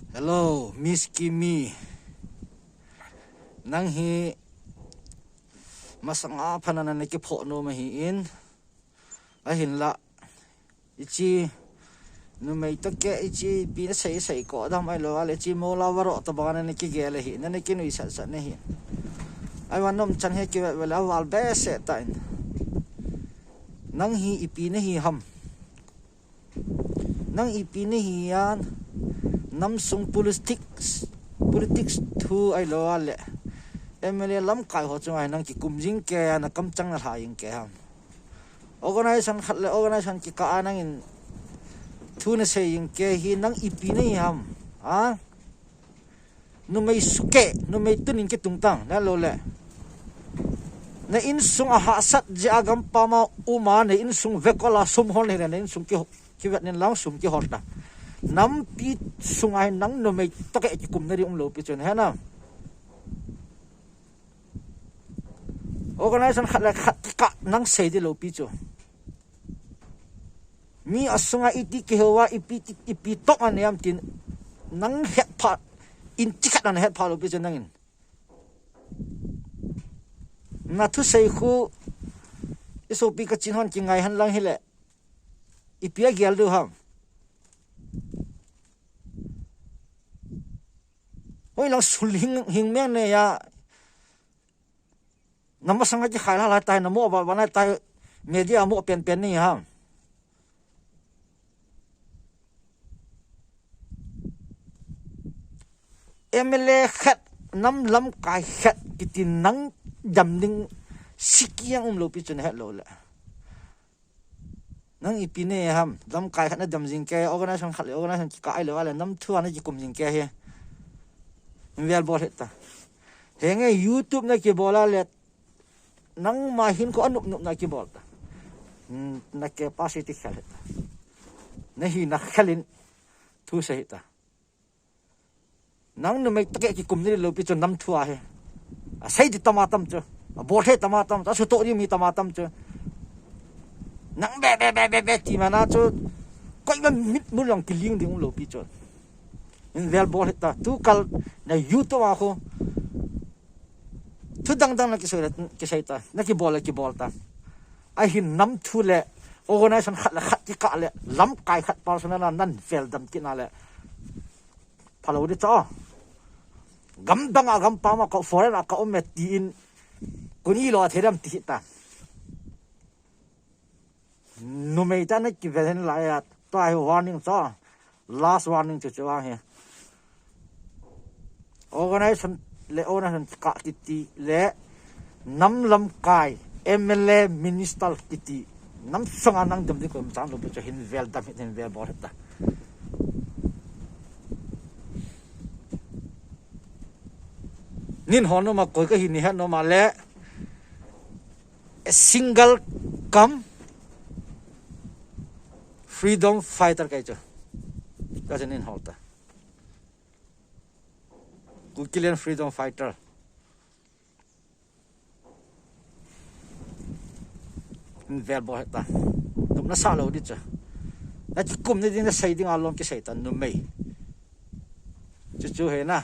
Hello, Miss Kimmy. Nang hi masanga phanana ne ke pho no ma hi in a hin la ichi nu mai to ke ichi pi na sei ko da mai lo ale chi mo la waro to ba ne ke ge le hi ne ke nu sa sa ne hi ai wan nom chan he ke wala wal be se ta nang hi ipi ne hi ham nang ipi ne hi yan nam sung politics thu ai lo ale emele lam kai ho chung ai nang ki kumjing ke na kam chang na haing ke ham organization khat le organization ki ka anang in thu na saying ke hi nang ipi nei ham a nu mai suke nu mai tunin ke tungtang na lo le na in sung a ha sat je agam pa ma uma na in sung vekola sum hol ne na in sung ki vet nen lang sum ki hol ta nam pi sung ai nang nu mai to ke ki kum na ri lo pi chen ha na organization khat la khat ka nang sei de lo pi chu mi asunga iti ke hawa ipi tok an yam tin nang het pha in tikat an het pha lo pi chu nangin na thu sei khu isopi ka chin hon ki ngai han lang hele ipia gyal du ham oi lang sul hing meng ne ya namasanga ji khaila la tai na mo ba na tai media mo pen ni ha emele khat nam lam kai khat kitin nang jam ding sikiang lo pi chun het lo la nang ipine ham lam kai khat na jam jing ke organization khat le organization ki kai lo ala nam thua na ji kum jing ke he vel bol heta henge youtube na ki bola le nang mahin ko anup nup na kibolta na capacity khalet nahi na khalin thu sahita nang nu mai take ki kumni lo pi chu nam thua he asei di tamatam chu bol he tamatam ta su to ni mi tamatam chu nang be ti mana chu koi ban mit mu long kiling ding lo pi chu in vel bol heta tu kal na youtube a ko thu dang na ki saita na ki bolta ai hin nam thu le organization khat la khat ki ka le lam kai khat personal nan fel dam ki na le phalo di cho gam dang agam pa ma ko foreign ka omet ti in kuni lo theram ti ta no me ta na ki velen la ya to ai warning cho last warning cho wa he organization le organization ka ti le nam lam kai MLA minister kiti nam songa nang dam ko chang lo cho hin vel dam hin vel bor ta nin hono ma koi ka hin ni ha no ma le a single come freedom fighter kai cho ka nin holta Kukilian freedom fighter vel bo ta tum na sa lo di cha na chi kum ni ding na sai ding alom ki sai tan nu mei chu he na